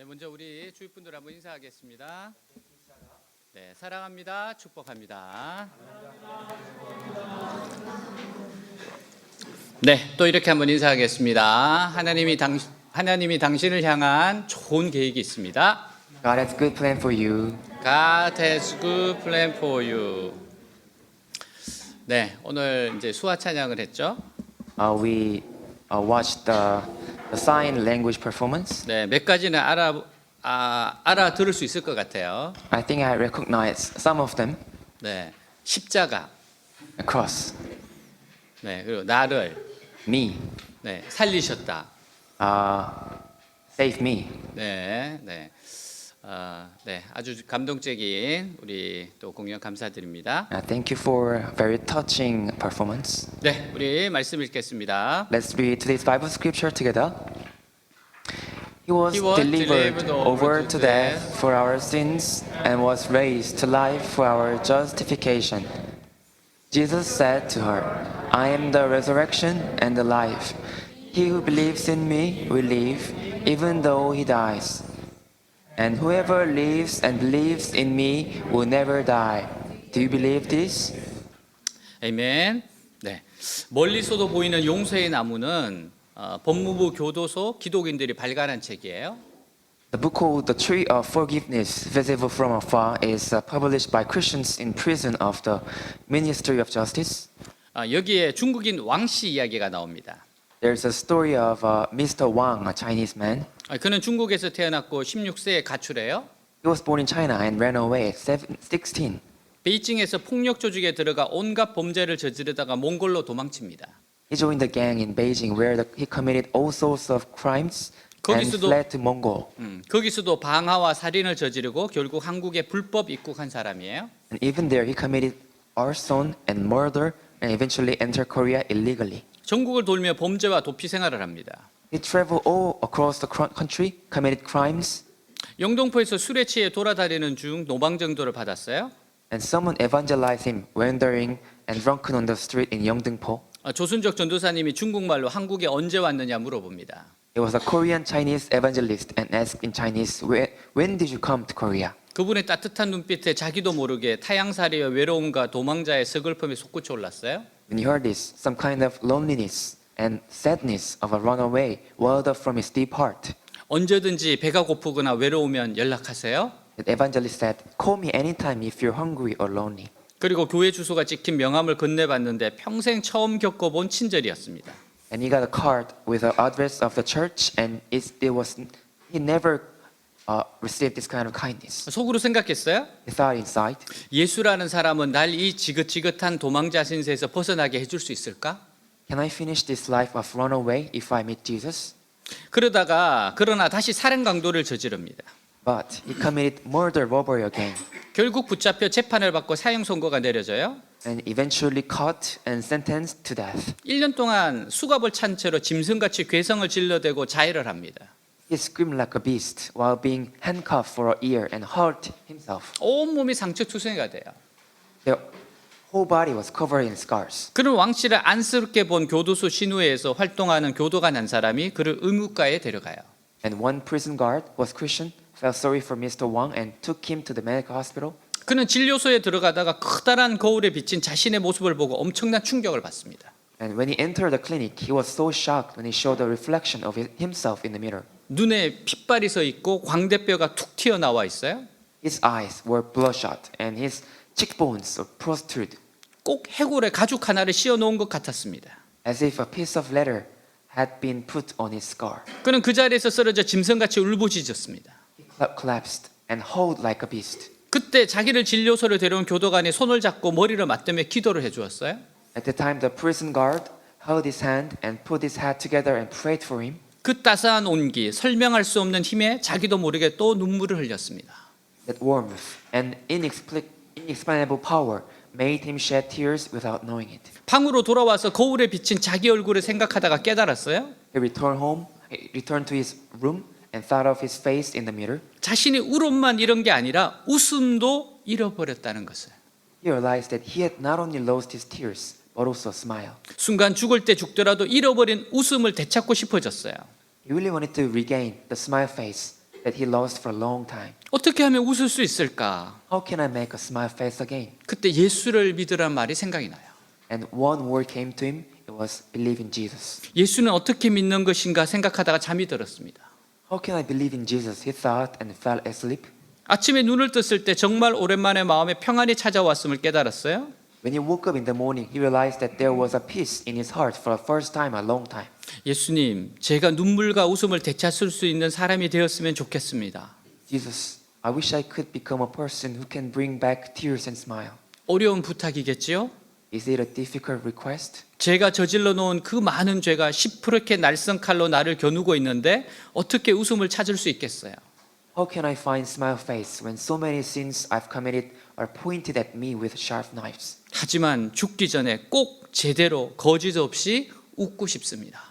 네, 먼저 우리 주위분들 한번 인사하겠습니다. 네, 사랑합니다. 축복합니다. 네, 또 이렇게 한번 인사하겠습니다. 하나님이 당신을 향한 좋은 계획이 있습니다. God has good plan for you. God has good plan for you. 네, 오늘 이제 수화 찬양을 했죠. We watched the sign language performance. 네, 몇 가지는 알아들을 수 있을 것 같아요. I think I recognize some of them. 네, 십자가, A cross, 네, 그리고 나를, me, 네, 살리셨다. save me. 네, 네, 네, 아주 감동적인 우리 또 공연 감사드립니다. Thank you for very touching performance. 네, 우리 말씀 읽겠습니다. Let's read today's Bible scripture together. He was He was delivered delivered over to death for our sins and was raised to life for our justification. Jesus said to her, I am the resurrection and the life. He who believes in me will live, even though he dies. And whoever lives and believes in me will never die. Do you believe this? 아멘. 네, 멀리서도 보이는 용서의 나무는 법무부 교도소 기독인들이 발간한 책이에요. The book called The Tree of Forgiveness, Visible from Afar, is published by Christians in prison of the Ministry of Justice. 여기에 중국인 왕씨 이야기가 나옵니다. There's a story of Mr. Wang, a Chinese man. 그는 중국에서 태어났고 16세에 가출해요. He was born in China and ran away at 16. 베이징에서 폭력 조직에 들어가 온갖 범죄를 저지르다가 몽골로 도망칩니다. He joined the gang in Beijing where he committed all sorts of crimes and 거기서도- fled to Mongol. 거기서도 방화와 살인을 저지르고 결국 한국에 불법 입국한 사람이에요. And even there he committed arson and murder and eventually entered Korea illegally. 전국을 돌며 범죄와 도피 생활을 합니다. He traveled all across the country, committed crimes, 영등포에서 술에 취해 돌아다니는 중 노방정도를 받았어요. and someone evangelized him wandering and drunken on the street in Yeongdeungpo. 조순적 전도사님이 중국말로 한국에 언제 왔느냐 물어봅니다. It was a Korean Chinese evangelist and asked in Chinese, when did you come to Korea? 그분의 따뜻한 눈빛에 자기도 모르게 타향살이의 외로움과 도망자의 서글픔이 솟구쳐 올랐어요. When he heard this, some kind of loneliness and sadness of a runaway welled up from his deep heart. 언제든지 배가 고프거나 외로우면 연락하세요. The evangelist said, call me anytime if you're hungry or lonely. 그리고 교회 주소가 찍힌 명함을 건네봤는데 평생 처음 겪어본 친절이었습니다. And he got a card with the address of the church, and he never received this kind of kindness. 속으로 생각했어요. He thought inside, 예수라는 사람은 날 이 지긋지긋한 도망자 신세에서 벗어나게 해줄 수 있을까? can I finish this life of runaway if I meet Jesus? 그러나 다시 살인 강도를 저지릅니다. But he committed murder robbery again, 결국 붙잡혀 재판을 받고 사형 선고가 내려져요. and eventually caught and sentenced to death. 1년 동안 수갑을 찬 채로 짐승같이 괴성을 질러대고 자해를 합니다. He screamed like a beast while being handcuffed for a year and hurt himself. 온몸이 상처투성이가 돼요. The whole body was covered in scars. 그런 왕씨를 안쓰럽게 본 교도소 신우회에서 활동하는 교도관 한 사람이 그를 의무과에 데려가요. And one prison guard who was Christian felt sorry for Mr. Wang and took him to the medical hospital. 그는 진료소에 들어가다가 커다란 거울에 비친 자신의 모습을 보고 엄청난 충격을 받습니다. And when he entered the clinic, he was so shocked when he saw the reflection of himself in the mirror. 눈에 핏발이 서 있고 광대뼈가 툭 튀어나와 있어요. His eyes were bloodshot and his cheekbones were protrude, 꼭 해골에 가죽 하나를 씌워 놓은 것 같았습니다. as if a piece of leather had been put on his scar. 그는 그 자리에서 쓰러져 짐승같이 울부짖었습니다. He collapsed and howled like a beast. 그때 자기를 진료소로 데려온 교도관이 손을 잡고 머리를 맞대며 기도를 해주었어요. At the time, the prison guard held his hand and put his head together and prayed for him. 그 따스한 온기, 설명할 수 없는 힘에 자기도 모르게 또 눈물을 흘렸습니다. That warmth and inexplainable power made him shed tears without knowing it. 방으로 돌아와서 거울에 비친 자기 얼굴을 생각하다가 깨달았어요. He returned home, he returned to his room and thought of his face in the mirror. 자신이 울음만 잃은 게 아니라 웃음도 잃어버렸다는 것을. He realized that he had not only lost his tears, but also a smile. 순간 죽을 때 죽더라도 잃어버린 웃음을 되찾고 싶어졌어요. He really wanted to regain the smile face that he lost for a long time. 어떻게 하면 웃을 수 있을까? How can I make a smile face again? 그때 예수를 믿으라는 말이 생각이 나요. And one word came to him. It was believe in Jesus. 예수는 어떻게 믿는 것인가 생각하다가 잠이 들었습니다. How can I believe in Jesus? He thought and fell asleep. 아침에 눈을 떴을 때 정말 오랜만에 마음에 평안이 찾아왔음을 깨달았어요. When he woke up in the morning, he realized that there was a peace in his heart for the first time in a long time. 예수님, 제가 눈물과 웃음을 되찾을 수 있는 사람이 되었으면 좋겠습니다. Jesus, I wish I could become a person who can bring back tears and smile. 어려운 부탁이겠지요? Is it a difficult request? 제가 저질러 놓은 그 많은 죄가 시퍼렇게 날선 칼로 나를 겨누고 있는데 어떻게 웃음을 찾을 수 있겠어요? How can I find smile face when so many sins I've committed are pointed at me with sharp knives? 하지만 죽기 전에 꼭 제대로 거짓 없이 웃고 싶습니다.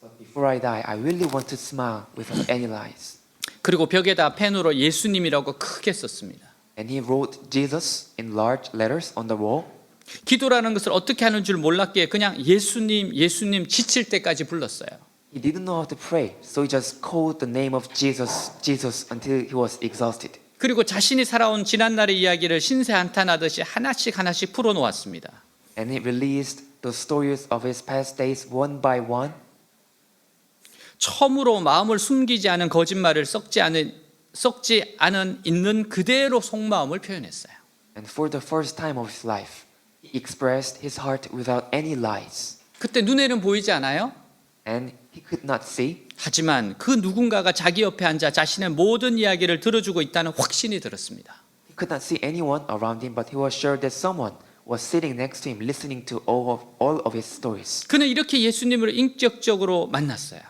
But before I die, I really want to smile without any lies. 그리고 벽에다 펜으로 예수님이라고 크게 썼습니다. And he wrote Jesus in large letters on the wall. 기도라는 것을 어떻게 하는 줄 몰랐기에 그냥 예수님, 예수님 지칠 때까지 불렀어요. He didn't know how to pray, so he just called the name of Jesus, Jesus until he was exhausted. 그리고 자신이 살아온 지난날의 이야기를 신세 한탄하듯이 하나씩 하나씩 풀어놓았습니다. And he released the stories of his past days one by one. 처음으로 마음을 숨기지 않은 거짓말을 썩지 않은 있는 그대로 속마음을 표현했어요. And for the first time of his life, he expressed his heart without any lies. 그때 눈에는 보이지 않아요? And he could not see. 하지만 그 누군가가 자기 옆에 앉아 자신의 모든 이야기를 들어주고 있다는 확신이 들었습니다. He could not see anyone around him, but he was sure that someone was sitting next to him listening to all of his stories. 그는 이렇게 예수님을 인격적으로 만났어요.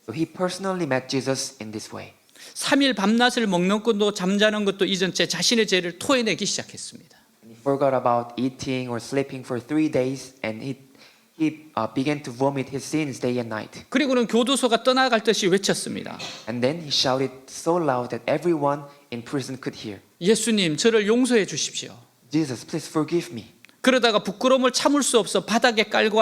So he personally met Jesus in this way. 3일 밤낮을 먹는 것도 잠자는 것도 잊은 채 자신의 죄를 토해내기 시작했습니다. And he forgot about eating or sleeping for 3 days, and he began to vomit his sins day and night. 그리고는 교도소가 떠나갈 듯이 외쳤습니다. And then he shouted so loud that everyone in prison could hear. 예수님, 저를 용서해 주십시오. Jesus, please forgive me. 그러다가 부끄러움을 참을 수 없어 바닥에 깔고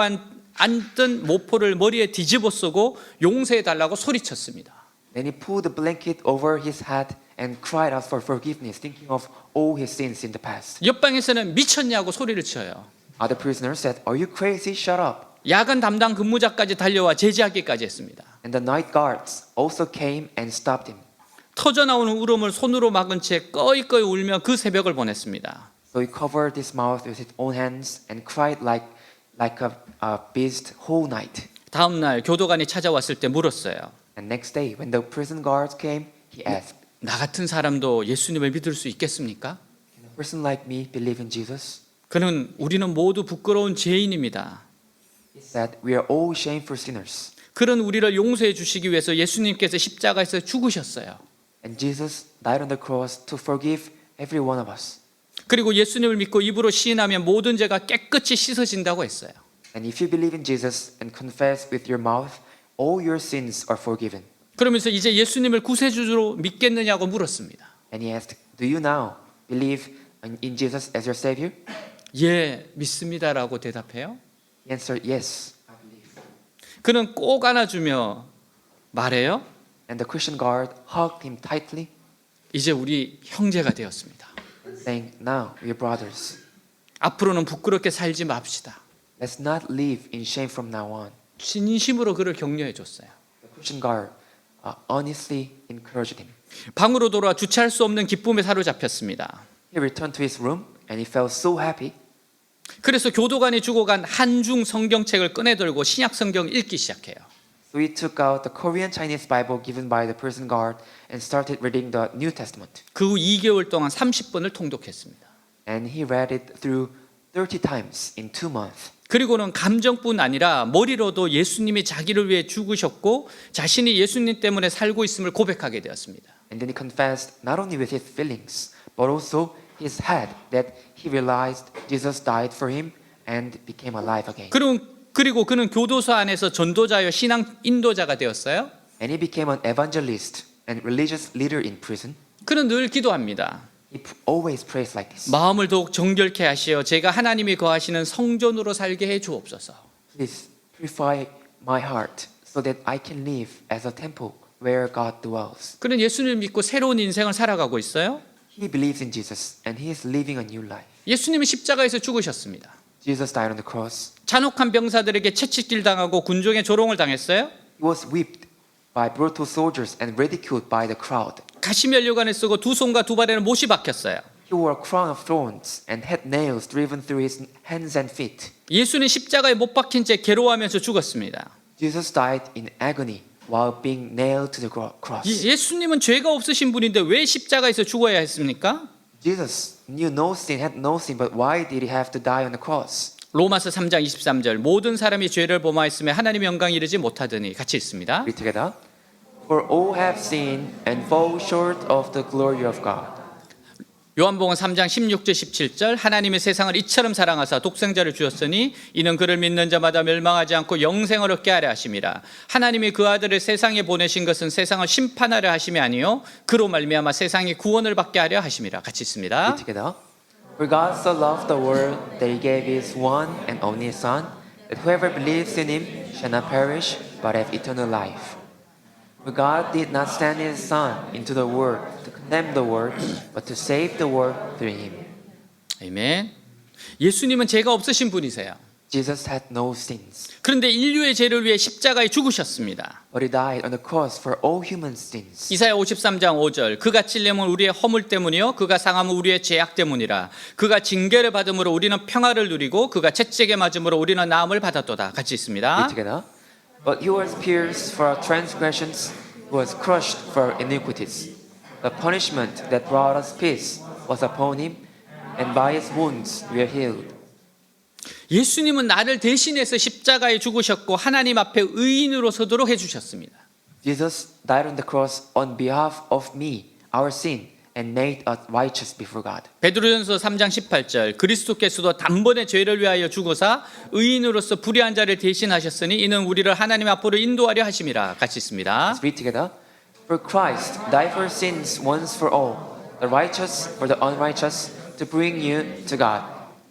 앉던 모포를 머리에 뒤집어 쓰고 용서해 달라고 소리쳤습니다. Then he pulled the blanket over his head and cried out for forgiveness, thinking of all his sins in the past. 옆방에서는 미쳤냐고 소리를 쳐요. Other prisoners said, "Are you crazy? Shut up." 야간 담당 근무자까지 달려와 제지하기까지 했습니다. And the night guards also came and stopped him. 터져나오는 울음을 손으로 막은 채 꺼이꺼이 울며 그 새벽을 보냈습니다. So he covered his mouth with his own hands and cried like a beast whole night. 다음 날 교도관이 찾아왔을 때 물었어요. And next day, when the prison guards came, he asked, 나 같은 사람도 예수님을 믿을 수 있겠습니까? "Can a person like me believe in Jesus?" 그는 우리는 모두 부끄러운 죄인입니다. He said, "We are all shameful sinners." 그런 우리를 용서해 주시기 위해서 예수님께서 십자가에서 죽으셨어요. And Jesus died on the cross to forgive every one of us. 그리고 예수님을 믿고 입으로 시인하면 모든 죄가 깨끗이 씻어진다고 했어요. And if you believe in Jesus and confess with your mouth, all your sins are forgiven. 그러면서 이제 예수님을 구세주로 믿겠느냐고 물었습니다. And he asked, "Do you now believe in Jesus as your Savior?" 예, 믿습니다라고 대답해요. He answered, "Yes, I believe." 그는 꼭 안아주며 말해요. And the Christian guard hugged him tightly, 이제 우리 형제가 되었습니다. saying, "Now we are brothers. 앞으로는 부끄럽게 살지 맙시다. Let's not live in shame from now on." 진심으로 그를 격려해 줬어요. The Christian guard honestly encouraged him. 방으로 돌아와 주체할 수 없는 기쁨에 사로잡혔습니다. He returned to his room and he felt so happy. 그래서 교도관이 주고 간 한중 성경책을 꺼내들고 신약 성경 읽기 시작해요. So he took out the Korean Chinese Bible given by the prison guard and started reading the New Testament. 그 후 2개월 동안 30번을 통독했습니다. And he read it through 30 times in 2 months. 그리고는 감정뿐 아니라 머리로도 예수님이 자기를 위해 죽으셨고 자신이 예수님 때문에 살고 있음을 고백하게 되었습니다. And then he confessed not only with his feelings, but also his head that he realized Jesus died for him and became alive again. 그리고 그는 교도소 안에서 전도자여 신앙 인도자가 되었어요. And he became an evangelist and religious leader in prison. 그는 늘 기도합니다. He always prays like this. 마음을 더욱 정결케 하시어 제가 하나님이 거하시는 성전으로 살게 해 주옵소서. Please purify my heart so that I can live as a temple where God dwells. 그는 예수님을 믿고 새로운 인생을 살아가고 있어요. He believes in Jesus and he is living a new life. 예수님은 십자가에서 죽으셨습니다. Jesus died on the cross. 잔혹한 병사들에게 채찍질 당하고 군종의 조롱을 당했어요. He was whipped by brutal soldiers and ridiculed by the crowd. 가시면류관을 쓰고 두 손과 두 발에는 못이 박혔어요. He wore a crown of thorns and had nails driven through his hands and feet. 예수는 십자가에 못 박힌 채 괴로워하면서 죽었습니다. Jesus died in agony while being nailed to the cross. 예수님은 죄가 없으신 분인데 왜 십자가에서 죽어야 했습니까? Jesus knew no sin, had no sin, but why did he have to die on the cross? 로마서 3장 23절 모든 사람이 죄를 범하였으며 하나님의 영광에 이르지 못하더니 같이 있습니다. Read together. For all have sinned and fall short of the glory of God. 요한복음 3장 16절 17절 하나님의 세상을 이처럼 사랑하사 독생자를 주었으니 이는 그를 믿는 자마다 멸망하지 않고 영생을 얻게 하려 하심이라. 하나님이 그 아들을 세상에 보내신 것은 세상을 심판하려 하심이 아니요 그로 말미암아 세상이 구원을 받게 하려 하심이라. 같이 있습니다. Read together. For God so loved the world that he gave his one and only Son, that whoever believes in him shall not perish but have eternal life. For God did not send his Son into the world to condemn the world, but to save the world through him. 아멘. 예수님은 죄가 없으신 분이세요. Jesus had no sins, 그런데 인류의 죄를 위해 십자가에 죽으셨습니다. but he died on the cross for all human sins. 이사야 53장 5절 그가 찔림은 우리의 허물 때문이요 그가 상함은 우리의 죄악 때문이라. 그가 징계를 받음으로 우리는 평화를 누리고 그가 채찍에 맞음으로 우리는 나음을 받았도다. 같이 있습니다. Read together. But he was pierced for our transgressions, he was crushed for our iniquities. The punishment that brought us peace was upon him, and by his wounds we are healed. 예수님은 나를 대신해서 십자가에 죽으셨고 하나님 앞에 의인으로 서도록 해주셨습니다. Jesus died on the cross on behalf of me, our sin, and made us righteous before God. 베드로전서 3장 18절 그리스도께서도 단번에 죄를 위하여 죽으사 의인으로서 불의한 자를 대신하셨으니 이는 우리를 하나님 앞으로 인도하려 하심이라. 같이 있습니다. Let's read together. For Christ died for sins once for all, the righteous for the unrighteous, to bring you to God.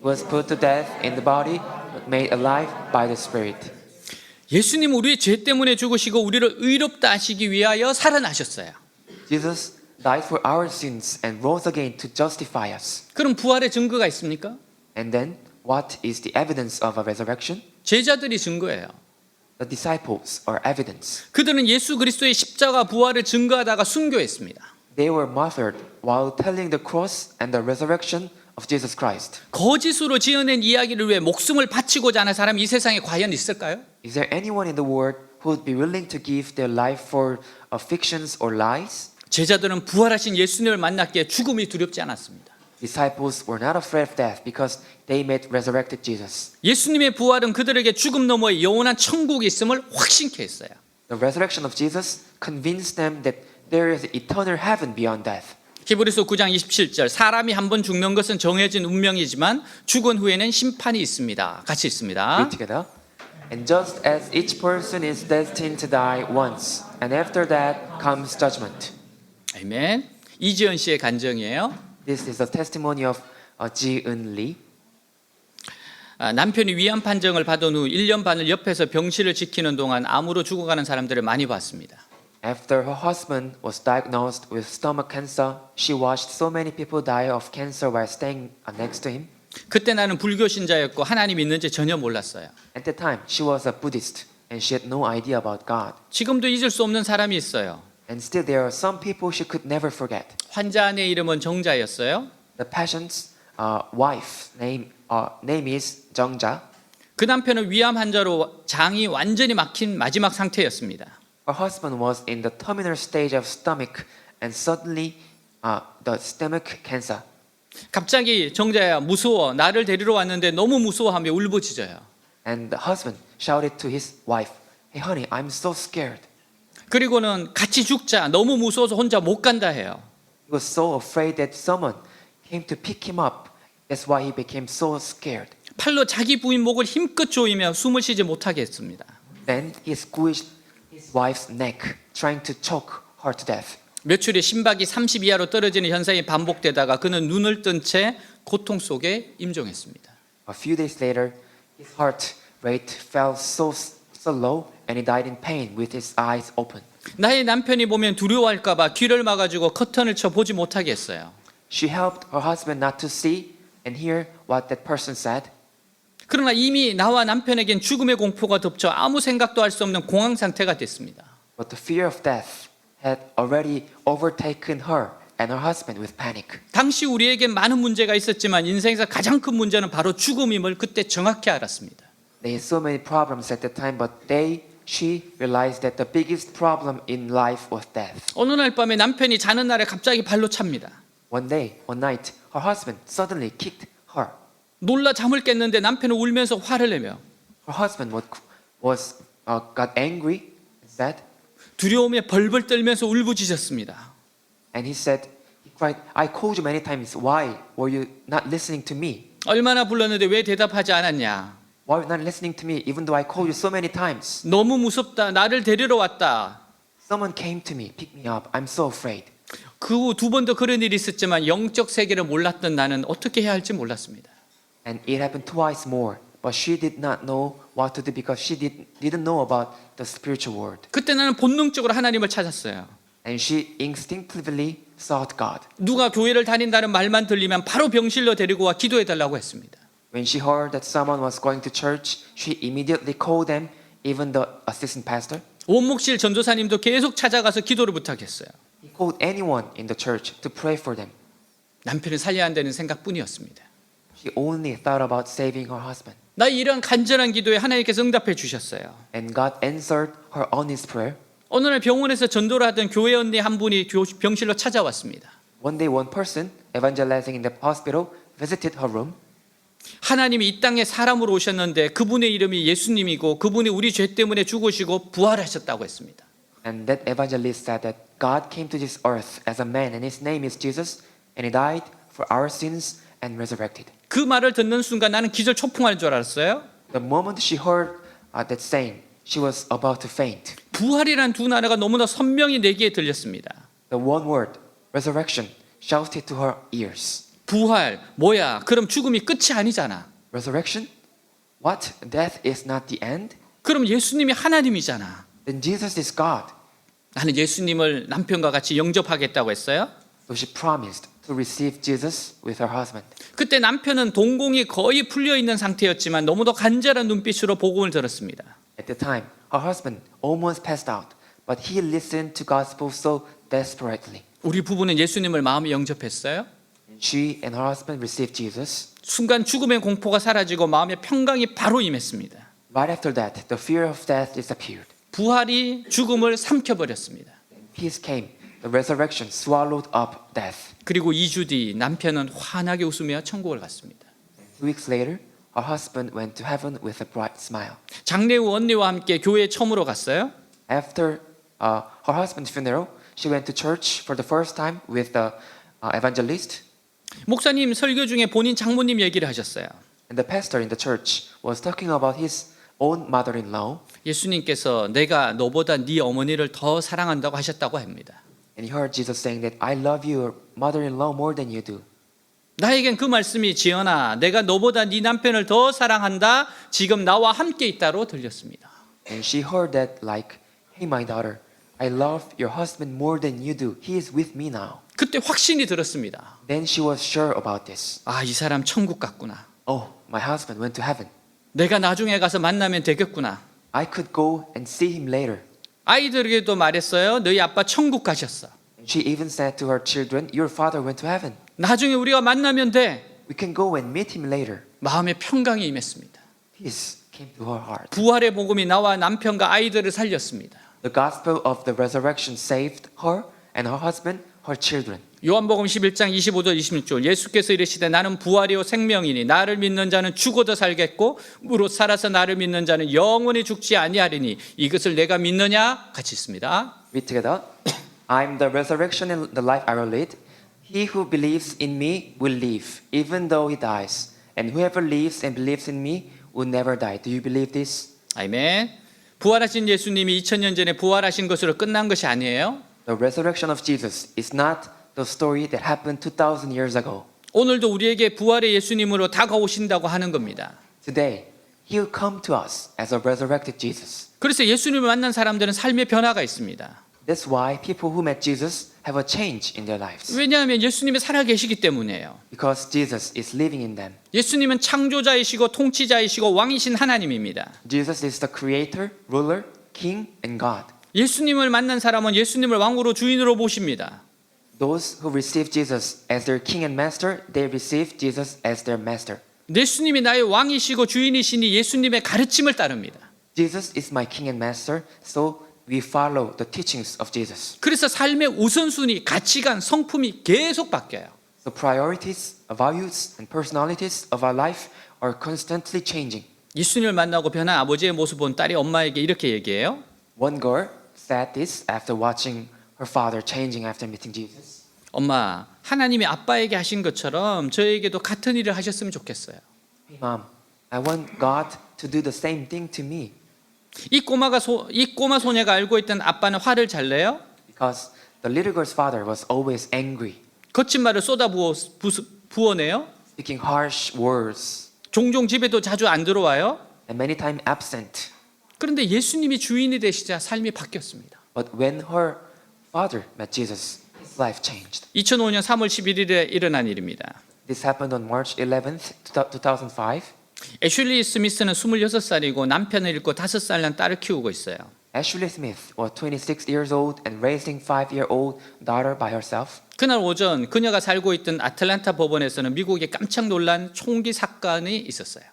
He was put to death in the body, but made alive by the Spirit. 예수님 우리의 죄 때문에 죽으시고 우리를 의롭다 하시기 위하여 살아나셨어요. Jesus died for our sins and rose again to justify us. 그럼 부활의 증거가 있습니까? And then, what is the evidence of a resurrection? 제자들이 증거예요. The disciples are evidence. 그들은 예수 그리스도의 십자가 부활을 증거하다가 순교했습니다. They were martyred while telling the cross and the resurrection of Jesus Christ. 거짓으로 지어낸 이야기를 위해 목숨을 바치고자 하는 사람이 이 세상에 과연 있을까요? Is there anyone in the world who would be willing to give their life for fictions or lies? 제자들은 부활하신 예수님을 만났기에 죽음이 두렵지 않았습니다. Disciples were not afraid of death because they met resurrected Jesus. 예수님의 부활은 그들에게 죽음 너머에 영원한 천국이 있음을 확신케 했어요. The resurrection of Jesus convinced them that there is eternal heaven beyond death. 히브리서 9장 27절 사람이 한 번 죽는 것은 정해진 운명이지만 죽은 후에는 심판이 있습니다. 같이 있습니다. Read together. And just as each person is destined to die once, and after that comes judgment. 아멘. 이지연 씨의 간증이에요. This is a testimony of Ji Eun Lee. 남편이 위암 판정을 받은 후 1년 반을 옆에서 병실을 지키는 동안 암으로 죽어가는 사람들을 많이 봤습니다. After her husband was diagnosed with stomach cancer, she watched so many people die of cancer while staying next to him. 그때 나는 불교 신자였고 하나님 있는지 전혀 몰랐어요. At that time, she was a Buddhist and she had no idea about God. 지금도 잊을 수 없는 사람이 있어요. And still there are some people she could never forget. 환자의 이름은 정자였어요. The patient's wife name is 정자. 그 남편은 위암 환자로 장이 완전히 막힌 마지막 상태였습니다. Her husband was in the terminal stage of stomach and suddenly the stomach cancer. 갑자기 정자야 무서워 나를 데리러 왔는데 너무 무서워하며 울부짖어요. And the husband shouted to his wife, "Hey honey, I'm so scared." 그리고는 같이 죽자 너무 무서워서 혼자 못 간다 해요. He was so afraid that someone came to pick him up. That's why he became so scared. 팔로 자기 부인 목을 힘껏 조이며 숨을 쉬지 못하게 했습니다. Then he squeezed his wife's neck, trying to choke her to death. 며칠 후에 심박이 30 이하로 떨어지는 현상이 반복되다가 그는 눈을 뜬 채 고통 속에 임종했습니다. A few days later, his heart rate fell so low and he died in pain with his eyes open. 나의 남편이 보면 두려워할까 봐 귀를 막아주고 커튼을 쳐 보지 못하게 했어요. She helped her husband not to see and hear what that person said. 그러나 이미 나와 남편에겐 죽음의 공포가 덮쳐 아무 생각도 할 수 없는 공황 상태가 됐습니다. But the fear of death had already overtaken her and her husband with panic. 당시 우리에겐 많은 문제가 있었지만 인생에서 가장 큰 문제는 바로 죽음임을 그때 정확히 알았습니다. They had so many problems at that time, but she realized that the biggest problem in life was death. 어느 날 밤에 남편이 자는 날에 갑자기 발로 찹니다. One night, her husband suddenly kicked her. 놀라 잠을 깼는데 남편은 울면서 화를 내며 Her husband got angry and said, 두려움에 벌벌 떨면서 울부짖었습니다. and he cried, I called you many times. Why were you not listening to me? 얼마나 불렀는데 왜 대답하지 않았냐? Why were you not listening to me even though I called you so many times? 너무 무섭다. 나를 데리러 왔다. Someone came to me, picked me up. I'm so afraid. 그 후 두 번 더 그런 일이 있었지만 영적 세계를 몰랐던 나는 어떻게 해야 할지 몰랐습니다. And it happened twice more, but she did not know what to do because she didn't know about the spiritual world. 그때 나는 본능적으로 하나님을 찾았어요. And she instinctively sought God. 누가 교회를 다닌다는 말만 들리면 바로 병실로 데리고 와 기도해 달라고 했습니다. When she heard that someone was going to church, she immediately called them, even the assistant pastor. 원목실 전도사님도 계속 찾아가서 기도를 부탁했어요. He called anyone in the church to pray for them. 남편을 살려야 한다는 생각뿐이었습니다. She only thought about saving her husband. 나의 이런 간절한 기도에 하나님께서 응답해 주셨어요. And God answered her honest prayer. 어느 날 병원에서 전도를 하던 교회 언니 한 분이 병실로 찾아왔습니다. One day, one person evangelizing in the hospital visited her room. 하나님이 이 땅에 사람으로 오셨는데 그분의 이름이 예수님이고 그분이 우리 죄 때문에 죽으시고 부활하셨다고 했습니다. And that evangelist said that God came to this earth as a man, and his name is Jesus, and he died for our sins and resurrected. 그 말을 듣는 순간 나는 기절 초풍하는 줄 알았어요. The moment she heard that saying, she was about to faint. 부활이란 두 단어가 너무나 선명히 내 귀에 들렸습니다. The one word, resurrection, shouted to her ears. 부활 뭐야? 그럼 죽음이 끝이 아니잖아. Resurrection? What? Death is not the end? 그럼 예수님이 하나님이잖아. Then Jesus is God. 나는 예수님을 남편과 같이 영접하겠다고 했어요. So she promised to receive Jesus with her husband. 그때 남편은 동공이 거의 풀려 있는 상태였지만 너무도 간절한 눈빛으로 복음을 들었습니다. At the time, her husband almost passed out, but he listened to gospel so desperately. 우리 부부는 예수님을 마음에 영접했어요. She and her husband received Jesus. 순간 죽음의 공포가 사라지고 마음의 평강이 바로 임했습니다. Right after that, the fear of death disappeared. 부활이 죽음을 삼켜버렸습니다. Peace came. The resurrection swallowed up death. 그리고 2주 뒤 남편은 환하게 웃으며 천국을 갔습니다. 2 weeks later, her husband went to heaven with a bright smile. 장례 후 언니와 함께 교회에 처음으로 갔어요. After her husband's funeral, she went to church for the first time with the evangelist. 목사님 설교 중에 본인 장모님 얘기를 하셨어요. And the pastor in the church was talking about his own mother-in-law. 예수님께서 내가 너보다 네 어머니를 더 사랑한다고 하셨다고 합니다. And he heard Jesus saying that I love your mother-in-law more than you do. 나에겐 그 말씀이 지연아 내가 너보다 네 남편을 더 사랑한다 지금 나와 함께 있다로 들렸습니다. And she heard that like, hey my daughter, I love your husband more than you do. He is with me now. 그때 확신이 들었습니다. Then she was sure about this. 아, 이 사람 천국 갔구나. Oh, my husband went to heaven. 내가 나중에 가서 만나면 되겠구나. I could go and see him later. 아이들에게도 말했어요. 너희 아빠 천국 가셨어. And she even said to her children, your father went to heaven. 나중에 우리가 만나면 돼. We can go and meet him later. 마음의 평강이 임했습니다. Peace came to her heart. 부활의 복음이 나와 남편과 아이들을 살렸습니다. The gospel of the resurrection saved her and her husband, her children. 요한복음 11장 25절 26절 예수께서 이르시되 나는 부활이요 생명이니 나를 믿는 자는 죽어도 살겠고 무릇 살아서 나를 믿는 자는 영원히 죽지 아니하리니 이것을 내가 믿느냐 같이 있습니다. Read together. I am the resurrection and the life I will lead. He who believes in me will live, even though he dies. And whoever lives and believes in me will never die. Do you believe this? 아멘. 부활하신 예수님이 2000년 전에 부활하신 것으로 끝난 것이 아니에요. The resurrection of Jesus is not the story that happened 2,000 years ago. 오늘도 우리에게 부활의 예수님으로 다가오신다고 하는 겁니다. Today, He'll come to us as a resurrected Jesus. 그래서 예수님을 만난 사람들은 삶의 변화가 있습니다. That's why people who met Jesus have a change in their lives. 왜냐하면 예수님이 살아 계시기 때문이에요. Because Jesus is living in them. 예수님은 창조자이시고 통치자이시고 왕이신 하나님입니다. Jesus is the creator, ruler, king, and God. 예수님을 만난 사람은 예수님을 왕으로 주인으로 모십니다. Those who receive Jesus as their king and master, they receive Jesus as their master. 예수님이 나의 왕이시고 주인이시니 예수님의 가르침을 따릅니다. Jesus is my king and master, so we follow the teachings of Jesus. 그래서 삶의 우선순위, 가치관, 성품이 계속 바뀌어요. The priorities, values, and personalities of our life are constantly changing. 예수님을 만나고 변한 아버지의 모습 본 딸이 엄마에게 이렇게 얘기해요. One girl said this after watching her father changing after meeting Jesus. 엄마, 하나님이 아빠에게 하신 것처럼 저에게도 같은 일을 하셨으면 좋겠어요. Hey mom, I want God to do the same thing to me. 이 꼬마 소녀가 알고 있던 아빠는 화를 잘 내요. Because the little girl's father was always angry, 거친 말을 부어내요. speaking harsh words, 종종 집에도 자주 안 들어와요. and many times absent. 그런데 예수님이 주인이 되시자 삶이 바뀌었습니다. But when her father met Jesus, his life changed. 2005년 3월 11일에 일어난 일입니다. This happened on March 11th, 2005. 애슐리 스미스는 26살이고 남편을 잃고 5살 난 딸을 키우고 있어요. Ashley Smith was 26 years old and raising 5-year-old daughter by herself. 그날 오전 그녀가 살고 있던 아틀란타 법원에서는 미국의 깜짝 놀란 총기 사건이 있었어요.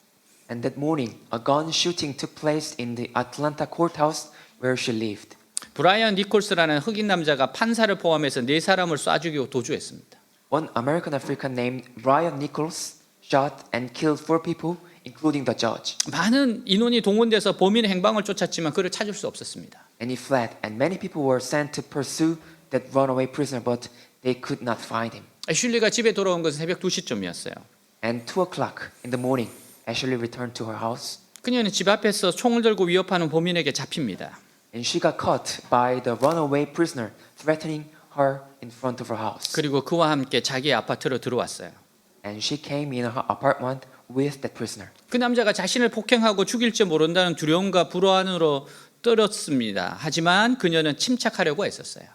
And that morning, a gun shooting took place in the Atlanta courthouse where she lived. 브라이언 니콜스라는 흑인 남자가 판사를 포함해서 4사람을 쏴 죽이고 도주했습니다. One American African named Brian Nichols shot and killed 4 people, including the judge. 많은 인원이 동원돼서 범인의 행방을 쫓았지만 그를 찾을 수 없었습니다. And he fled, and many people were sent to pursue that runaway prisoner, but they could not find him. 애슐리가 집에 돌아온 것은 새벽 2시쯤이었어요. And 2 o'clock in the morning, Ashley returned to her house, 그녀는 집 앞에서 총을 들고 위협하는 범인에게 잡힙니다. and she got caught by the runaway prisoner, threatening her in front of her house. 그리고 그와 함께 자기의 아파트로 들어왔어요. And she came in her apartment with that prisoner. 그 남자가 자신을 폭행하고 죽일지 모른다는 두려움과 불안으로 떨었습니다. 하지만 그녀는 침착하려고 했었어요.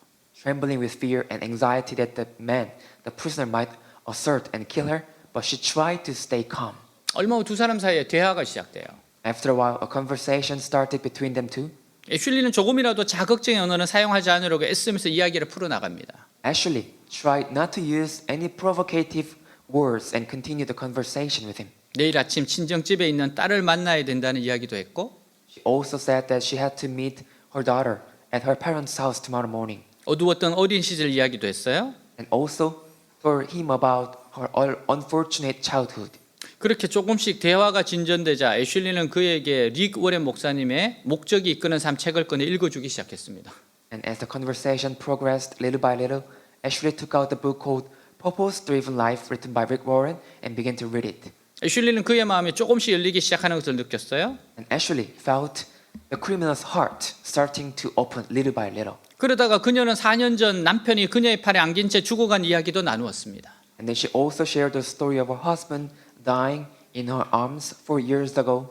Trembling with fear and anxiety that the prisoner might assert and kill her, but she tried to stay calm. 얼마 후 두 사람 사이에 대화가 시작돼요. After a while, a conversation started between them two. 애슐리는 조금이라도 자극적인 언어는 사용하지 않으려고 애쓰면서 이야기를 풀어나갑니다. Ashley tried not to use any provocative words and continued the conversation with him. 내일 아침 친정집에 있는 딸을 만나야 된다는 이야기도 했고 She also said that she had to meet her daughter at her parents' house tomorrow morning, 어두웠던 어린 시절 이야기도 했어요. and also told him about her unfortunate childhood. 그렇게 조금씩 대화가 진전되자 애슐리는 그에게 릭 워렌 목사님의 목적이 이끄는 삶 책을 꺼내 읽어주기 시작했습니다. And as the conversation progressed little by little, Ashley took out the book called Purpose Driven Life written by Rick Warren and began to read it. 애슐리는 그의 마음이 조금씩 열리기 시작하는 것을 느꼈어요. And Ashley felt the criminal's heart starting to open little by little. 그러다가 그녀는 4년 전 남편이 그녀의 팔에 안긴 채 죽어간 이야기도 나누었습니다. And then she also shared the story of her husband dying in her arms 4 years ago.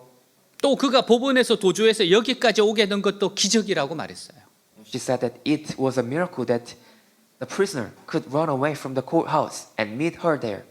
또 그가 법원에서 도주해서 여기까지 오게 된 것도 기적이라고 말했어요. She said that it was a miracle that the prisoner could run away from the courthouse and meet her there.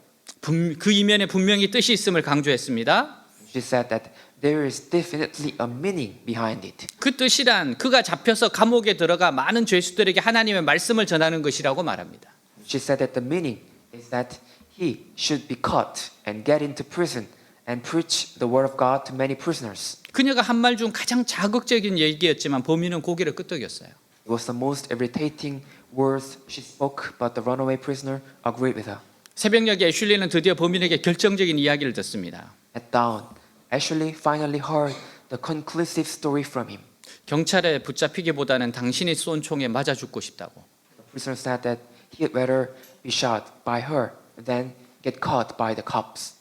그 이면에 분명히 뜻이 있음을 강조했습니다. She said that there is definitely a meaning behind it. 그 뜻이란 그가 잡혀서 감옥에 들어가 많은 죄수들에게 하나님의 말씀을 전하는 것이라고 말합니다. She said that the meaning is that he should be caught and get into prison and preach the word of God to many prisoners. 그녀가 한 말 중 가장 자극적인 얘기였지만 범인은 고개를 끄덕였어요. It was the most irritating words she spoke, but the runaway prisoner agreed with her. 새벽녘에 애슐리는 드디어 범인에게 결정적인 이야기를 듣습니다. At dawn, Ashley finally heard the conclusive story from him. 경찰에 붙잡히기보다는 당신이 쏜 총에 맞아 죽고 싶다고. The prisoner said that he'd rather be shot by her than get caught by the cops.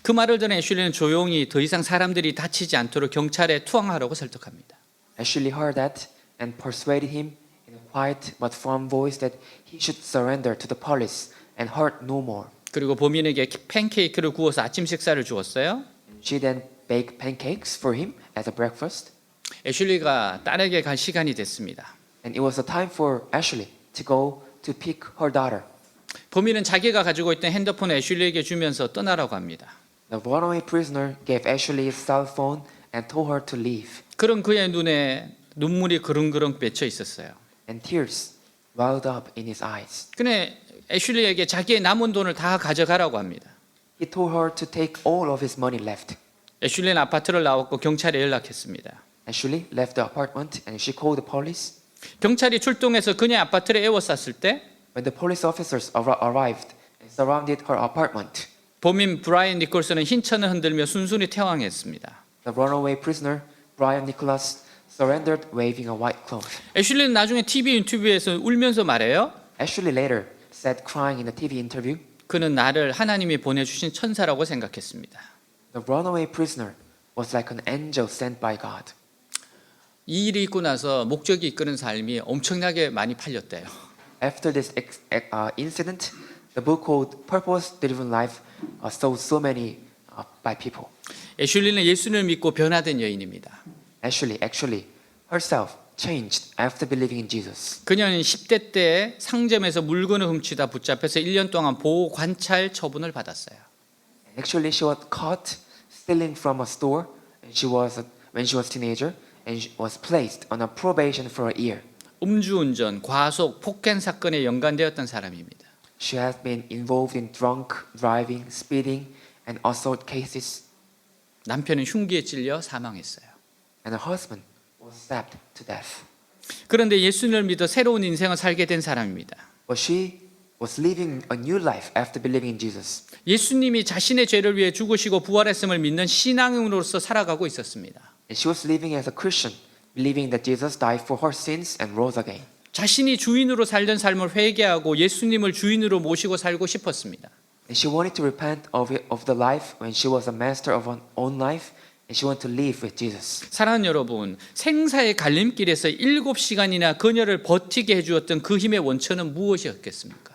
그 말을 들은 애슐리는 조용히 더 이상 사람들이 다치지 않도록 경찰에 투항하라고 설득합니다. Ashley heard that and persuaded him in a quiet but firm voice that he should surrender to the police and hurt no more. 그리고 범인에게 팬케이크를 구워서 아침 식사를 주었어요. She then bake pancakes for him as a breakfast. 애슐리가 딸에게 갈 시간이 됐습니다. And it was a time for Ashley to go to pick her daughter. 범인은 자기가 가지고 있던 핸드폰을 애슐리에게 주면서 떠나라고 합니다. The runaway prisoner gave Ashley his cell phone and told her to leave. 그런 그의 눈에 눈물이 그릉그릉 맺혀 있었어요. And tears welled up in his eyes. 그는 애슐리에게 자기의 남은 돈을 다 가져가라고 합니다. He told her to take all of his money left. 애슐리는 아파트를 나왔고 경찰에 연락했습니다. Ashley left the apartment and she called the police. 경찰이 출동해서 그녀의 아파트를 에워쌌을 때 When the police officers arrived and surrounded her apartment, 범인 브라이언 니콜슨은 흰 천을 흔들며 순순히 퇴항했습니다. the runaway prisoner, Brian Nicholas, surrendered waving a white cloth. 애슐리는 나중에 TV 인터뷰에서 울면서 말해요. Ashley later said, crying in a TV interview, 그는 나를 하나님이 보내주신 천사라고 생각했습니다. the runaway prisoner was like an angel sent by God. 이 일이 있고 나서 목적이 이끄는 삶이 엄청나게 많이 팔렸대요. After this incident, the book called Purpose Driven Life sold so many by people. 애슐리는 예수를 믿고 변화된 여인입니다. Ashley actually herself changed after believing in Jesus. 그녀는 10대 때 상점에서 물건을 훔치다 붙잡혀서 1년 동안 보호 관찰 처분을 받았어요. Actually, she was caught stealing from a store, and when she was teenager, and she was placed on a probation for a year. 음주운전, 과속, 폭행 사건에 연관되었던 사람입니다. She has been involved in drunk driving, speeding, and assault cases, 남편은 흉기에 찔려 사망했어요. and her husband was stabbed to death. 그런데 예수님을 믿어 새로운 인생을 살게 된 사람입니다. But she was living a new life after believing in Jesus. 예수님이 자신의 죄를 위해 죽으시고 부활했음을 믿는 신앙인으로서 살아가고 있었습니다. And she was living as a Christian, believing that Jesus died for her sins and rose again. 자신이 주인으로 살던 삶을 회개하고 예수님을 주인으로 모시고 살고 싶었습니다. And she wanted to repent of the life when she was a master of her own life, and she wanted to live with Jesus. 사랑하는 여러분, 생사의 갈림길에서 7시간이나 그녀를 버티게 해주었던 그 힘의 원천은 무엇이었겠습니까?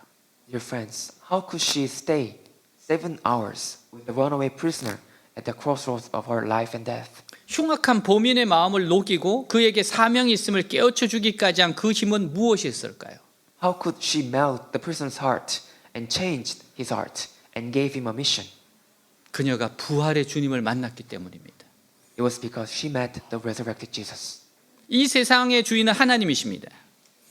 Dear friends, how could she stay 7 hours with the runaway prisoner at the crossroads of her life and death? 흉악한 범인의 마음을 녹이고 그에게 사명이 있음을 깨우쳐 주기까지 한 그 힘은 무엇이었을까요? How could she melt the prisoner's heart and changed his heart and gave him a mission? 그녀가 부활의 주님을 만났기 때문입니다. It was because she met the resurrected Jesus. 이 세상의 주인은 하나님이십니다.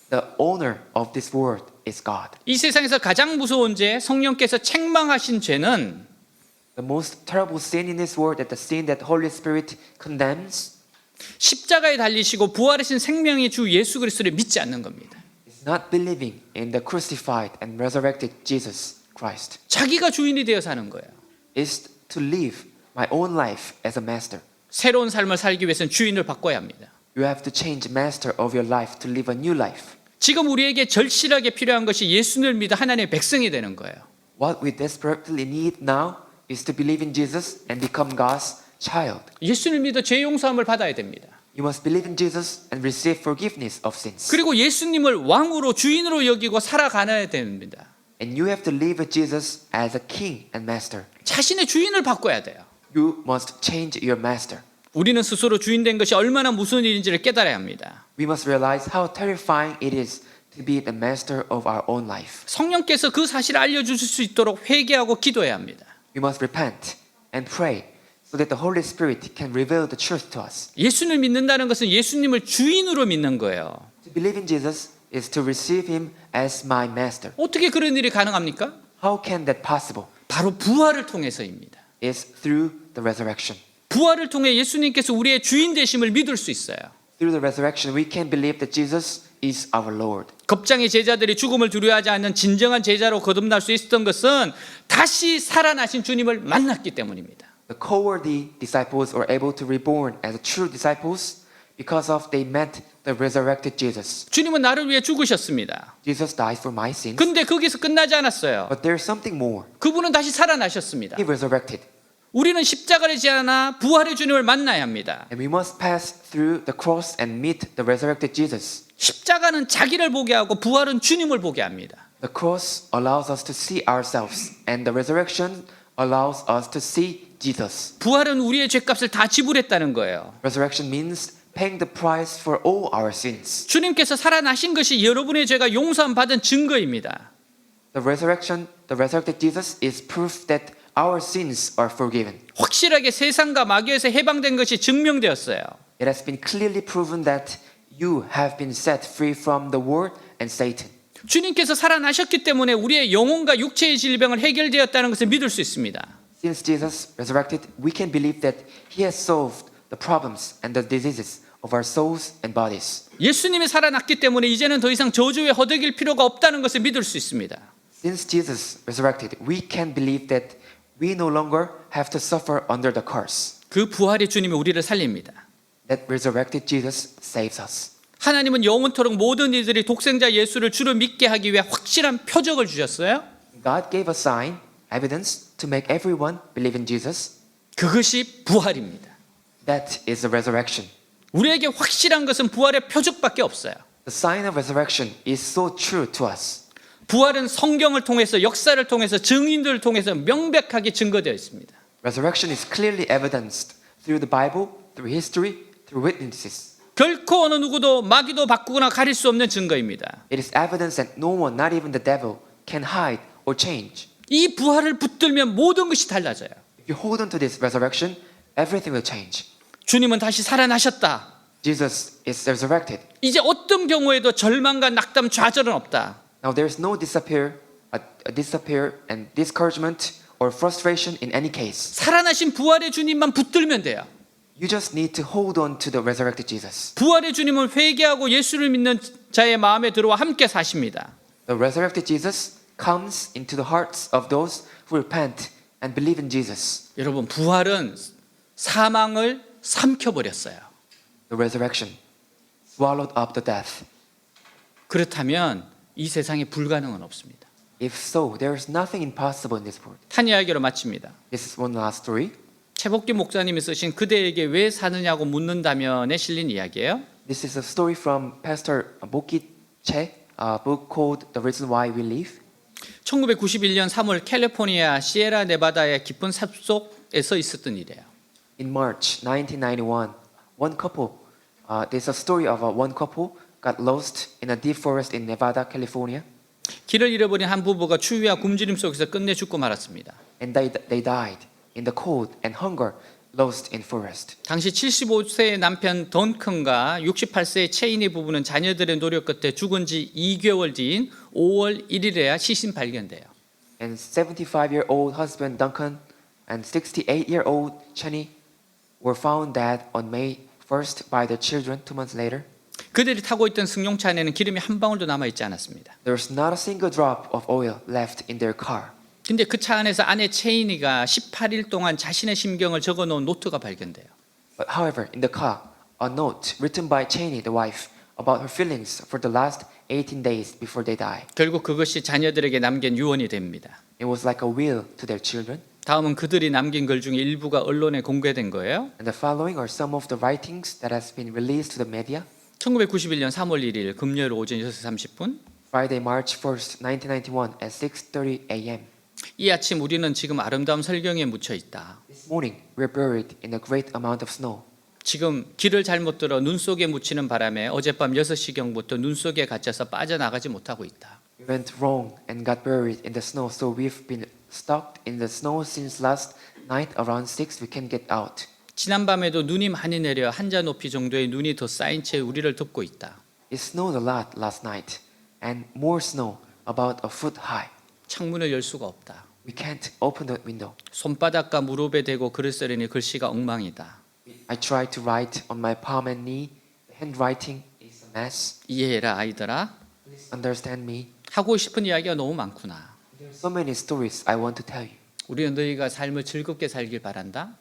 The owner of this world is God. 이 세상에서 가장 무서운 죄, 성령께서 책망하신 죄는 The most terrible sin in this world, that the sin that Holy Spirit condemns, 십자가에 달리시고 부활하신 생명의 주 예수 그리스도를 믿지 않는 겁니다. is not believing in the crucified and resurrected Jesus Christ. 자기가 주인이 되어 사는 거예요. Is to live my own life as a master. 새로운 삶을 살기 위해서는 주인을 바꿔야 합니다. You have to change master of your life to live a new life. 지금 우리에게 절실하게 필요한 것이 예수를 믿어 하나님의 백성이 되는 거예요. What we desperately need now is to believe in Jesus and become God's child. 예수를 믿어 죄 용서함을 받아야 됩니다. You must believe in Jesus and receive forgiveness of sins. 그리고 예수님을 왕으로 주인으로 여기고 살아가야 됩니다. And you have to live with Jesus as a king and master. 자신의 주인을 바꿔야 돼요. You must change your master. 우리는 스스로 주인 된 것이 얼마나 무서운 일인지를 깨달아야 합니다. We must realize how terrifying it is to be the master of our own life. 성령께서 그 사실을 알려주실 수 있도록 회개하고 기도해야 합니다. We must repent and pray so that the Holy Spirit can reveal the truth to us. 예수를 믿는다는 것은 예수님을 주인으로 믿는 거예요. To believe in Jesus is to receive him as my master. 어떻게 그런 일이 가능합니까? How can that possible? 바로 부활을 통해서입니다. Is through the resurrection. 부활을 통해 예수님께서 우리의 주인 되심을 믿을 수 있어요. Through the resurrection, we can believe that Jesus is our Lord. 겁장의 제자들이 죽음을 두려워하지 않는 진정한 제자로 거듭날 수 있었던 것은 다시 살아나신 주님을 만났기 때문입니다. The cowardly disciples were able to reborn as true disciples because of they met the resurrected Jesus. 주님은 나를 위해 죽으셨습니다. Jesus died for my sins. 근데 거기서 끝나지 않았어요. But there's something more. 그분은 다시 살아나셨습니다. He resurrected. 우리는 십자가를 지나 부활의 주님을 만나야 합니다. And we must pass through the cross and meet the resurrected Jesus. 십자가는 자기를 보게 하고 부활은 주님을 보게 합니다. The cross allows us to see ourselves, and the resurrection allows us to see Jesus. 부활은 우리의 죄값을 다 지불했다는 거예요. Resurrection means paying the price for all our sins. 주님께서 살아나신 것이 여러분의 죄가 용서함 받은 증거입니다. The resurrected Jesus is proof that our sins are forgiven. 확실하게 세상과 마귀에서 해방된 것이 증명되었어요. It has been clearly proven that you have been set free from the world and Satan. 주님께서 살아나셨기 때문에 우리의 영혼과 육체의 질병을 해결되었다는 것을 믿을 수 있습니다. Since Jesus resurrected, we can believe that He has solved the problems and the diseases of our souls and bodies. 예수님이 살아났기 때문에 이제는 더 이상 저주에 허덕일 필요가 없다는 것을 믿을 수 있습니다. Since Jesus resurrected, we can believe that we no longer have to suffer under the curse. 그 부활의 주님이 우리를 살립니다. That resurrected Jesus saves us. 하나님은 영원토록 모든 이들이 독생자 예수를 주로 믿게 하기 위해 확실한 표적을 주셨어요. God gave a sign, evidence, to make everyone believe in Jesus. 그것이 부활입니다. That is the resurrection. 우리에게 확실한 것은 부활의 표적밖에 없어요. The sign of resurrection is so true to us. 부활은 성경을 통해서 역사를 통해서 증인들을 통해서 명백하게 증거되어 있습니다. Resurrection is clearly evidenced through the Bible, through history, through witnesses. 결코 어느 누구도 마귀도 바꾸거나 가릴 수 없는 증거입니다. It is evidence that no one, not even the devil, can hide or change. 이 부활을 붙들면 모든 것이 달라져요. If you hold on to this resurrection, everything will change. 주님은 다시 살아나셨다. Jesus is resurrected. 이제 어떤 경우에도 절망과 낙담, 좌절은 없다. Now there is no disappear and discouragement or frustration in any case. 살아나신 부활의 주님만 붙들면 돼요. You just need to hold on to the resurrected Jesus. 부활의 주님은 회개하고 예수를 믿는 자의 마음에 들어와 함께 사십니다. The resurrected Jesus comes into the hearts of those who repent and believe in Jesus. 여러분, 부활은 사망을 삼켜버렸어요. The resurrection swallowed up the death. 그렇다면 이 세상에 불가능은 없습니다. If so, there is nothing impossible in this world. 한 이야기로 마칩니다. This is one last story. 최복기 목사님이 쓰신 그대에게 왜 사느냐고 묻는다면에 실린 이야기예요. This is a story from Pastor Bokki Che, a book called The Reason Why We Live. 1991년 3월 캘리포니아 시에라 네바다의 깊은 삽속에서 있었던 일이에요. In March 1991, there's a story of one couple got lost in a deep forest in Nevada, California, 길을 잃어버린 한 부부가 추위와 굶주림 속에서 끝내 죽고 말았습니다. and they died in the cold and hunger, lost in forest. 당시 75세의 남편 던컨과 68세의 체인이 부부는 자녀들의 노력 끝에 죽은 지 2개월 뒤인 5월 1일에야 시신 발견돼요. And 75-year-old husband Duncan and 68-year-old Cheney were found dead on May 1st by their children 2 months later. 그들이 타고 있던 승용차 안에는 기름이 한 방울도 남아있지 않았습니다. There's not a single drop of oil left in their car. 근데 그 차 안에서 아내 체인이가 18일 동안 자신의 심경을 적어놓은 노트가 발견돼요. But however, in the car, a note written by Cheney, the wife, about her feelings for the last 18 days before they die. 결국 그것이 자녀들에게 남긴 유언이 됩니다. It was like a will to their children. 다음은 그들이 남긴 글 중에 일부가 언론에 공개된 거예요. And the following are some of the writings that has been released to the media. 1991년 3월 1일 금요일 오전 6시 30분. Friday, March 1st, 1991 at 6:30 a.m. 이 아침 우리는 지금 아름다운 설경에 묻혀 있다. This morning, we're buried in a great amount of snow. 지금 길을 잘못 들어 눈 속에 묻히는 바람에 어젯밤 6시경부터 눈 속에 갇혀서 빠져나가지 못하고 있다. We went wrong and got buried in the snow, so we've been stuck in the snow since last night around 6. We can't get out. 지난밤에도 눈이 많이 내려 한자 높이 정도의 눈이 더 쌓인 채 우리를 덮고 있다. It snowed a lot last night, and more snow, about a foot high. 창문을 열 수가 없다. We can't open the window. 손바닥과 무릎에 대고 글을 쓰려니 글씨가 엉망이다. I tried to write on my palm and knee. The handwriting is a mess. 이해해라 아이들아. Please understand me. 하고 싶은 이야기가 너무 많구나. There are so many stories I want to tell you. 우리는 너희가 삶을 즐겁게 살길 바란다.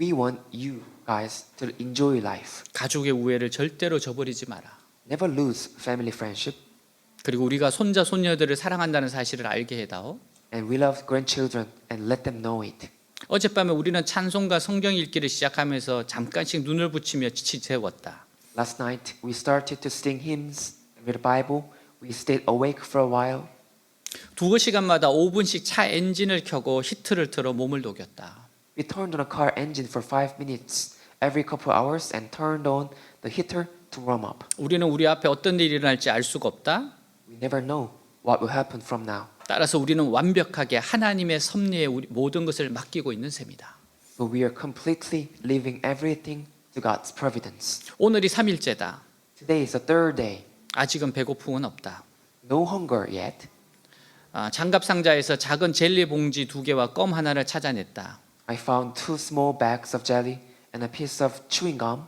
We want you guys to enjoy life. 가족의 우애를 절대로 저버리지 마라. Never lose family friendship. 그리고 우리가 손자 손녀들을 사랑한다는 사실을 알게 해다오. And we love grandchildren and let them know it. 어젯밤에 우리는 찬송과 성경 읽기를 시작하면서 잠깐씩 눈을 붙이며 지새웠다. Last night we started to sing hymns and read the Bible. We stayed awake for a while. 2시간마다 5분씩 차 엔진을 켜고 히트를 틀어 몸을 녹였다. We turned on a car engine for 5 minutes every couple hours and turned on the heater to warm up. 우리는 우리 앞에 어떤 일이 일어날지 알 수가 없다. We never know what will happen from now. 따라서 우리는 완벽하게 하나님의 섭리에 우리 모든 것을 맡기고 있는 셈이다. So we are completely leaving everything to God's providence. 오늘이 3일째다. Today is the third day. 아직은 배고픔은 없다. No hunger yet. 장갑 상자에서 작은 젤리 봉지 2개와 껌 하나를 찾아냈다. I found 2 small bags of jelly and a piece of chewing gum.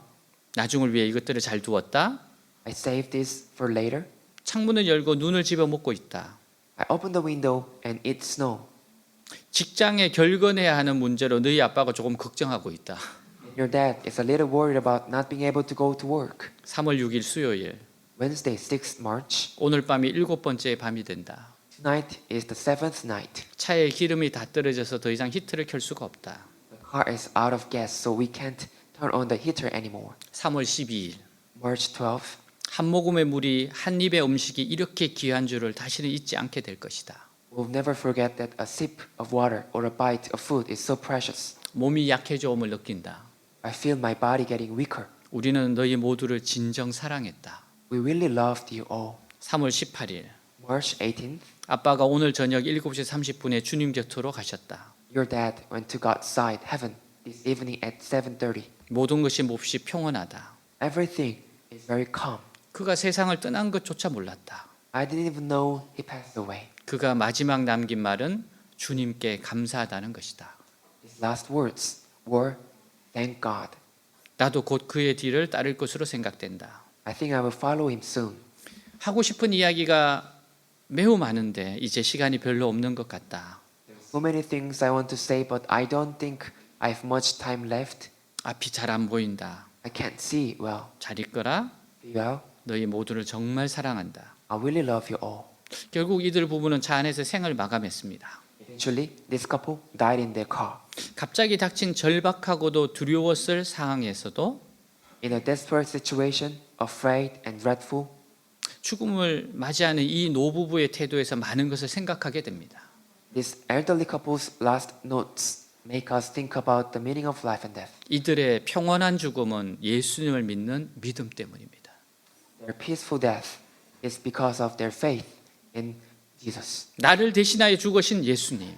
나중을 위해 이것들을 잘 두었다. I saved this for later. 창문을 열고 눈을 집어 먹고 있다. I opened the window and eat snow. 직장에 결근해야 하는 문제로 너희 아빠가 조금 걱정하고 있다. Your dad is a little worried about not being able to go to work. 3월 6일 수요일. Wednesday, 6th March. 오늘 밤이 7번째 밤이 된다. Tonight is the 7th night. 차에 기름이 다 떨어져서 더 이상 히트를 켤 수가 없다. The car is out of gas, so we can't turn on the heater anymore. 3월 12일. March 12th. 한 모금의 물이 한 입의 음식이 이렇게 귀한 줄을 다시는 잊지 않게 될 것이다. We'll never forget that a sip of water or a bite of food is so precious. 몸이 약해져옴을 느낀다. I feel my body getting weaker. 우리는 너희 모두를 진정 사랑했다. We really loved you all. 3월 18일. March 18th. 아빠가 오늘 저녁 7시 30분에 주님 곁으로 가셨다. Your dad went to God's side, heaven, this evening at 7:30. 모든 것이 몹시 평온하다. Everything is very calm. 그가 세상을 떠난 것조차 몰랐다. I didn't even know he passed away. 그가 마지막 남긴 말은 주님께 감사하다는 것이다. His last words were, "Thank God." 나도 곧 그의 뒤를 따를 것으로 생각된다. I think I will follow him soon. 하고 싶은 이야기가 매우 많은데 이제 시간이 별로 없는 것 같다. So many things I want to say, but I don't think I have much time left. 앞이 잘 안 보인다. I can't see well. 잘 있거라. Be well. 너희 모두를 정말 사랑한다. I really love you all. 결국 이들 부부는 차 안에서 생을 마감했습니다. Eventually, this couple died in their car. 갑자기 닥친 절박하고도 두려웠을 상황에서도 In a desperate situation, afraid and dreadful, 죽음을 맞이하는 이 노부부의 태도에서 많은 것을 생각하게 됩니다. these elderly couple's last notes make us think about the meaning of life and death. 이들의 평온한 죽음은 예수님을 믿는 믿음 때문입니다. Their peaceful death is because of their faith in Jesus. 나를 대신하여 죽으신 예수님,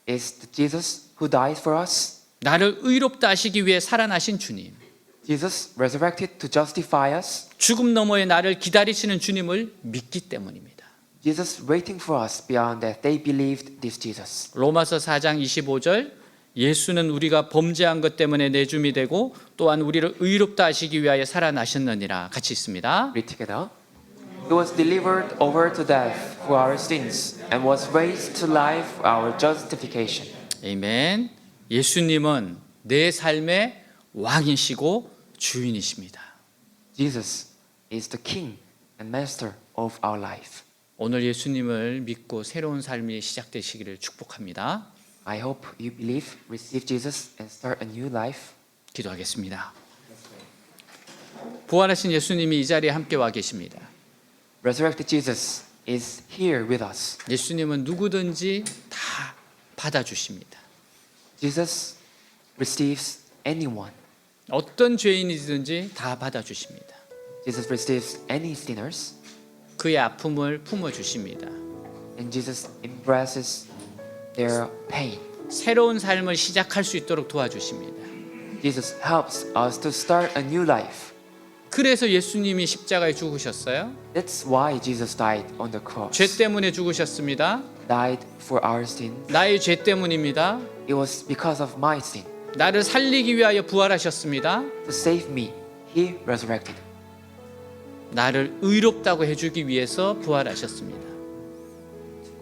It's Jesus who died for us. 나를 의롭다 하시기 위해 살아나신 주님, Jesus resurrected to justify us. 죽음 너머에 나를 기다리시는 주님을 믿기 때문입니다. Jesus waiting for us beyond death. They believed this Jesus. 로마서 4장 25절 예수는 우리가 범죄한 것 때문에 내줌이 되고 또한 우리를 의롭다 하시기 위하여 살아나셨느니라. 같이 있습니다. Read together. He was delivered over to death for our sins and was raised to life for our justification. 아멘. 예수님은 내 삶의 왕이시고 주인이십니다. Jesus is the King and Master of our life. 오늘 예수님을 믿고 새로운 삶이 시작되시기를 축복합니다. I hope you believe, receive Jesus, and start a new life. 기도하겠습니다. 부활하신 예수님이 이 자리에 함께 와 계십니다. Resurrected Jesus is here with us. 예수님은 누구든지 다 받아주십니다. Jesus receives anyone. 어떤 죄인이든지 다 받아주십니다. Jesus receives any sinners, 그의 아픔을 품어주십니다. and Jesus embraces their pain. 새로운 삶을 시작할 수 있도록 도와주십니다. Jesus helps us to start a new life. 그래서 예수님이 십자가에 죽으셨어요. That's why Jesus died on the cross. 죄 때문에 죽으셨습니다. Died for our sins. 나의 죄 때문입니다. It was because of my sin. 나를 살리기 위하여 부활하셨습니다. To save me, He resurrected. 나를 의롭다고 해주기 위해서 부활하셨습니다.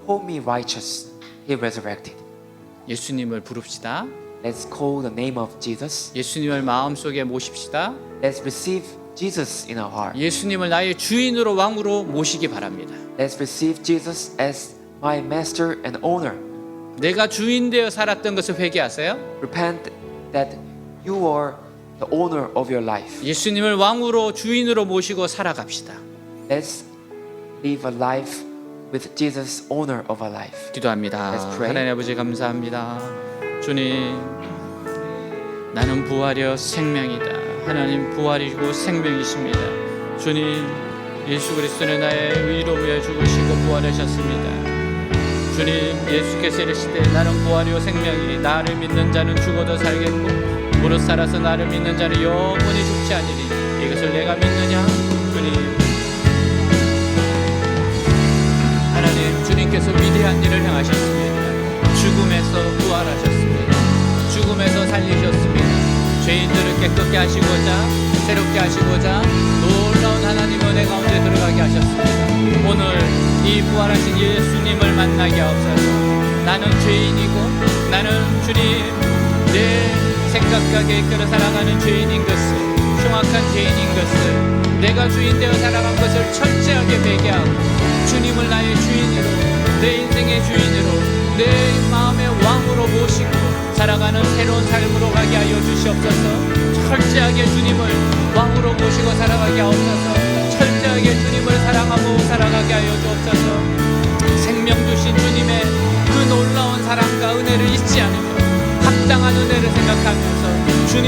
Call me righteous, He resurrected. 예수님을 부릅시다. Let's call the name of Jesus. 예수님을 마음속에 모십시다. Let's receive Jesus in our heart. 예수님을 나의 주인으로 왕으로 모시기 바랍니다. Let's receive Jesus as my master and owner. 내가 주인 되어 살았던 것을 회개하세요. Repent that you are the owner of your life. 예수님을 왕으로 주인으로 모시고 살아갑시다. Let's live a life with Jesus, owner of our life. 기도합니다. Let's pray. 하나님 아버지 감사합니다. 주님, 나는 부활이요 생명이다. 하나님 부활이고 생명이십니다. 주님, 예수 그리스도는 나의 의로 위해 죽으시고 부활하셨습니다. 주님, 예수께서 이르시되 나는 부활이요 생명이 나를 믿는 자는 죽어도 살겠고 무릇 살아서 나를 믿는 자는 영원히 죽지 않으리. 이것을 내가 믿느냐? 주님, 하나님, 주님께서 위대한 일을 행하셨습니다. 죽음에서 부활하셨습니다. 죽음에서 살리셨습니다. 죄인들을 깨끗게 하시고자, 새롭게 하시고자 놀라운 하나님 은혜 가운데 들어가게 하셨습니다. 오늘 이 부활하신 예수님을 만나게 하옵소서. 나는 죄인이고 나는 주님 내 생각과 계획대로 살아가는 죄인인 것을, 흉악한 죄인인 것을, 내가 주인 되어 살아간 것을 철저하게 회개하고 주님을 나의 주인으로, 내 인생의 주인으로, 내 마음의 왕으로 모시고 살아가는 새로운 삶으로 가게 하여 주시옵소서. 철저하게 주님을 왕으로 모시고 살아가게 하옵소서. 철저하게 주님을 사랑하고 살아가게 하여 주옵소서. 생명 주신 주님의 그 놀라운 사랑과 은혜를 잊지 않으며 합당한 은혜를 생각하면서 주님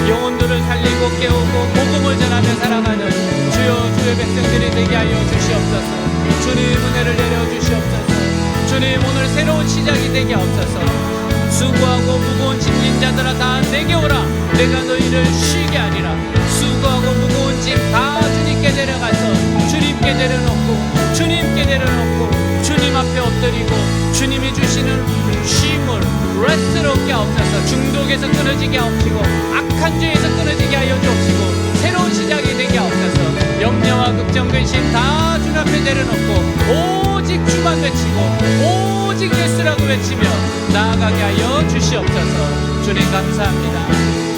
영혼들을 살리고 깨우고 복음을 전하며 살아가는 주의 백성들이 되게 하여 주시옵소서. 주님 은혜를 내려 주시옵소서. 주님 오늘 새로운 시작이 되게 하옵소서. 수고하고 무거운 짐진 자들아 다 내게 오라. 내가 너희를 쉬게 하리라. 수고하고 무거운 짐 다 주님께 내려가서 주님께 내려놓고 주님께 내려놓고 주님 앞에 엎드리고 주님이 주시는 쉼을 레스트를 얻게 하옵소서. 중독에서 끊어지게 하옵시고 악한 죄에서 끊어지게 하여 주옵시고 새로운 시작이 되게 하옵소서. 염려와 걱정 근심 다 주님 앞에 내려놓고 오직 주만 외치고 오직 예수라고 외치며 나아가게 하여 주시옵소서. 주님 감사합니다.